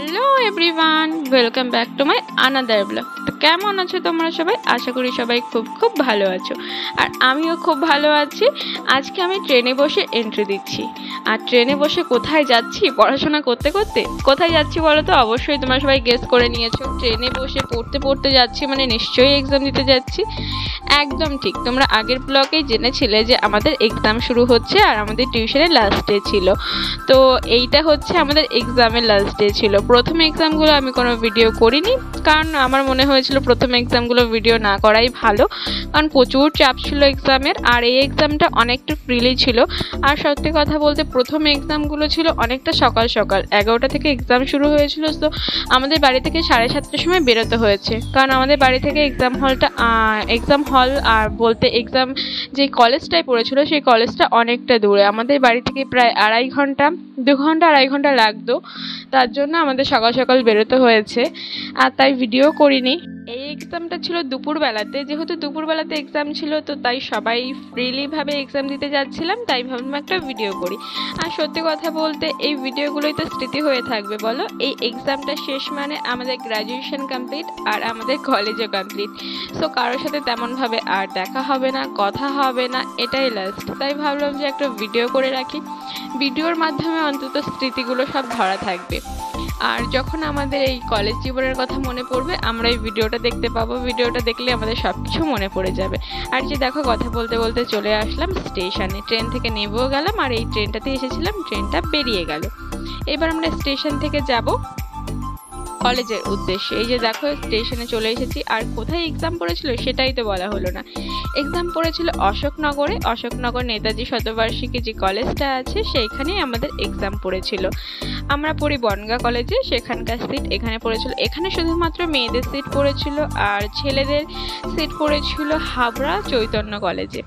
Hello everyone, welcome back to my another blog. তো কেমন আছো তোমরা সবাই? আশা করি সবাই খুব খুব ভালো আছো, আর আমিও খুব ভালো আছি। আজকে আমি ট্রেনে বসে এন্ট্রি দিচ্ছি। আর ট্রেনে বসে কোথায় যাচ্ছি? পড়াশোনা করতে করতে কোথায় যাচ্ছি বলো তো? অবশ্যই তোমরা সবাই গেস করে নিয়েছো। ট্রেনে বসে পড়তে পড়তে যাচ্ছি মানে নিশ্চয়ই এক্সাম দিতে যাচ্ছি। একদম ঠিক, তোমরা আগের ব্লগেই জেনেছিলে যে আমাদের এক্সাম শুরু হচ্ছে আর আমাদের টিউশনের লাস্ট ডে ছিল। তো এইটা হচ্ছে আমাদের এক্সামের লাস্ট ডে ছিল। প্রথম এক্সামগুলো আমি কোনো ভিডিও করিনি, কারণ আমার মনে হয়েছিল প্রথম এক্সামগুলো ভিডিও না করাই ভালো, কারণ প্রচুর চাপ ছিল এক্সামের। আর এই এক্সামটা অনেকটা ফ্রিলি ছিল। আর সত্যি কথা বলতে প্রথম এক্সামগুলো ছিল অনেকটা সকাল সকাল, 11টা থেকে এক্সাম শুরু হয়েছিল। তো আমাদের বাড়ি থেকে 7:30টার সময় বেরোতে হয়েছে, কারণ আমাদের বাড়ি থেকে এক্সাম হল আর বলতে এক্সাম যে কলেজটায় পড়েছিল সেই কলেজটা অনেকটা দূরে। আমাদের বাড়ি থেকে প্রায় 2.5 ঘন্টা লাগতো। তার জন্য আমাদের সকাল সকাল বেরোতে হয়েছে, আর তাই ভিডিও করিনি। এই এক্সামটা ছিল দুপুরবেলাতে, যেহেতু দুপুরবেলাতে এক্সাম ছিল তো তাই সবাই ফ্রিলি ভাবে এক্সাম দিতে যাচ্ছিলাম, তাই ভাবলাম একটা ভিডিও করি। আর সত্যি কথা বলতে এই ভিডিওগুলোই তো স্মৃতি হয়ে থাকবে বলো। এই এক্সামটা শেষ মানে আমাদের গ্র্যাজুয়েশন কমপ্লিট আর আমাদের কলেজও কমপ্লিট। সো কারোর সাথে তেমনভাবে আর দেখা হবে না, কথা হবে না, এটাই লাস্ট। তাই ভাবলাম যে একটা ভিডিও করে রাখি, ভিডিওর মাধ্যমে অন্তত স্মৃতিগুলো সব ধরা থাকবে। আর যখন আমাদের এই কলেজ জীবনের কথা মনে পড়বে আমরা এই ভিডিওটা দেখতে পাবো। ভিডিওটা দেখলে আমাদের সব কিছু মনে পড়ে যাবে। আর যে দেখো কথা বলতে বলতে চলে আসলাম স্টেশনে, ট্রেন থেকে নেমেও গেলাম। আর এই ট্রেনটাতে এসেছিলাম, ট্রেনটা বেরিয়ে গেল। এবার আমরা স্টেশন থেকে যাব কলেজের উদ্দেশ্যে। এই যে দেখো স্টেশনে চলে এসেছি। আর কোথায় এক্সাম পড়েছিল সেটাই তো বলা হলো না। এক্সাম পড়েছিল অশোকনগরে। অশোকনগর নেতাজি শতবার্ষিকী যে কলেজটা আছে সেইখানেই আমাদের এক্সাম পড়েছিল। আমরা পড়ি বনগাঁ কলেজে, সেখানকার সিট এখানে পড়েছিল। এখানে শুধুমাত্র মেয়েদের সিট পড়েছিল, আর ছেলেদের সিট পড়েছিল হাবড়া চৈতন্য কলেজে,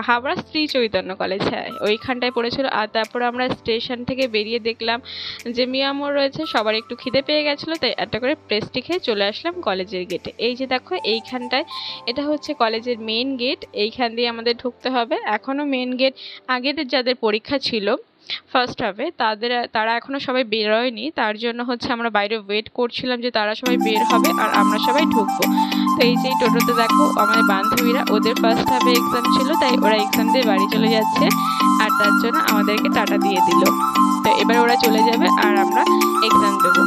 হাবড়া শ্রী চৈতন্য কলেজ, হ্যাঁ ওইখানটায় পড়েছিল। আর তারপরে আমরা স্টেশন থেকে বেরিয়ে দেখলাম যে মিয়ামোড় রয়েছে, সবার একটু খিদে পেয়ে গেছিলো, তাই একটা করে পেস্ট্রি খেয়ে চলে আসলাম কলেজের গেটে। এই যে দেখো এইখানটায়, এটা হচ্ছে কলেজের মেন গেট, এইখান দিয়ে আমাদের ঢুকতে হবে। এখনও মেন গেট, আগের যাদের পরীক্ষা ছিল ফার্স্ট হাফে তারা এখনও সবাই বেরোয়নি, তার জন্য হচ্ছে আমরা বাইরে ওয়েট করছিলাম যে তারা সবাই বের হবে আর আমরা সবাই ঢুকবো। তো এই যে টোটোতে দেখো আমাদের বান্ধবীরা, ওদের ফার্স্ট হাফে এক্সাম ছিল তাই ওরা এক্সাম দিয়ে বাড়ি চলে যাচ্ছে, আর তার জন্য আমাদেরকে টাটা দিয়ে দিল। তো এবার ওরা চলে যাবে আর আমরা এক্সাম দেবো।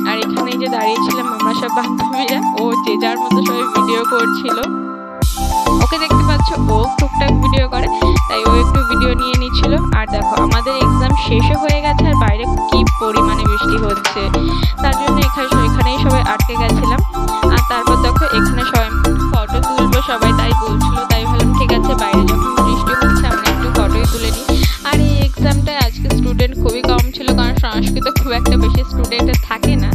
আর এখানে যে দাঁড়িয়েছিলাম আমরা সব বান্ধবীরা, ও যে যার মতো সবাই ভিডিও করছিল। ওকে দেখতে পাচ্ছ, ও টুকটাক ভিডিও করে, তাই ও একটু ভিডিও নিয়ে নিচ্ছিল। আর দেখো আমাদের এক্সাম শেষও হয়ে গেছে আর বাইরে কি পরিমাণে বৃষ্টি হচ্ছে, তার জন্য এখানেই সবাই আটকে গেছিলাম। আর তারপর দেখো এখানে সবাই ফটো তুলবো সবাই তাই বলছিল, তাই ভাবলাম ঠিক আছে বাইরে যখন বৃষ্টি হচ্ছে আমরা একটু ফটোই তুলে নিই। আর এই এক্সামটায় আজকে স্টুডেন্ট খুবই কম ছিল, কারণ সংস্কৃত খুব একটা বেশি স্টুডেন্ট থাকে না,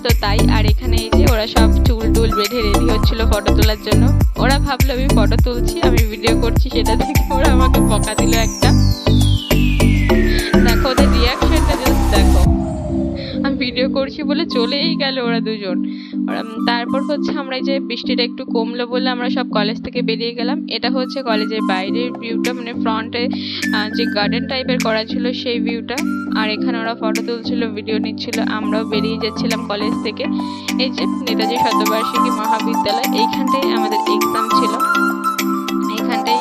তো তাই। আর এখানে এই যে ওরা সব চুল টুল বেঁধে রেডি হচ্ছিল ফটো তোলার জন্য। ওরা ভাবলো আমি ফটো তুলছি, আমি ভিডিও করছি, সেটা থেকে ওরা আমাকে বকা দিল একটা। দেখো ওদের রিয়াকশনটা জাস্ট দেখো, আমি ভিডিও করছি বলে চলেই গেল ওরা দুজন। তারপর হচ্ছে আমরা এই যে বৃষ্টিটা একটু কমলো বলে আমরা সব কলেজ থেকে বেরিয়ে গেলাম। এটা হচ্ছে কলেজের বাইরের ভিউটা, মানে ফ্রন্টে যে গার্ডেন টাইপের করা ছিল সেই ভিউটা। আর এখানে ওরা ফটো তুলছিল, ভিডিও নিচ্ছিল, আমরাও বেরিয়ে যাচ্ছিলাম কলেজ থেকে। এই যে নেতাজি শতবার্ষিকী মহাবিদ্যালয়, এইখানটাই আমাদের এক্সাম ছিল। এইখানটাই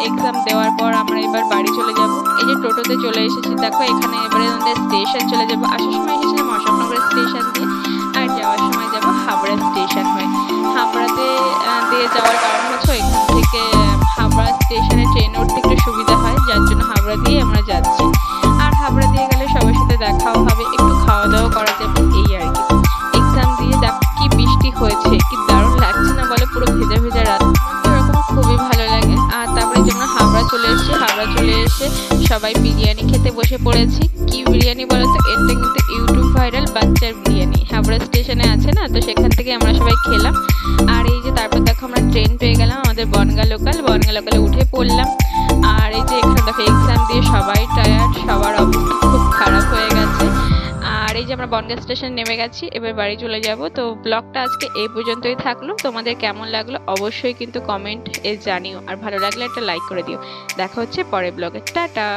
এক্সাম দেওয়ার পর আমরা এবার বাড়ি চলে যাব। এই যে টোটোতে চলে এসেছি, দেখো এখানে এবারে আমাদের স্টেশন চলে যাব। আসার সময় এসেছিলাম অশোকনগর স্টেশন দিয়ে, আর যাওয়ার সময় যাব হাবড়া স্টেশন হয়ে। হাবড়াতে দিয়ে যাওয়ার কারণ হচ্ছে এখান থেকে হাবড়া স্টেশনে ট্রেন উঠতে একটু সুবিধা হয়, যার জন্য হাবড়া দিয়ে আমরা যাচ্ছি। আর হাবড়া দিয়ে গেলে সবার সাথে দেখাও হবে, একটু খাওয়া দাওয়া করা যাবে, এই আর কি। এক্সাম দিয়ে দেখো কি বৃষ্টি হয়েছে, কি দারুণ লাগছে না বলে, পুরো ভেজা ভেজা রাত, এরকম খুবই ভালো লাগে। আর তারপরে যেমন হাবড়া চলে এসেছি, হাবড়া চলে এসে সবাই বিরিয়ানি খেতে বসে পড়েছি। কি বিরিয়ানি বলো তো? এটা কিন্তু ইউটিউব ভাইরাল বাচ্চার বিরিয়ানি, হাবড়া স্টেশনে আছে না, তো সেখান থেকে আমরা সবাই খেলাম। আর এই যে তারপর দেখো আমরা ট্রেন পেয়ে গেলাম আমাদের বনগাঁ লোকালে উঠে পড়লাম। আর এই যে এখানে দেখো এক্সাম দিয়ে সবাই টায়ার্ড, সবার অবস্থা খুব খারাপ হয়ে গেছে। আর এই যে আমরা বনগাঁ স্টেশন নেমে গেছি, এবার বাড়ি চলে যাব। তো ব্লগটা আজকে এই পর্যন্তই থাকলো। তোমাদের কেমন লাগলো অবশ্যই কিন্তু কমেন্ট জানিও, আর ভালো লাগলে একটা লাইক করে দিও। দেখা হচ্ছে পরের ব্লগে, টাটা।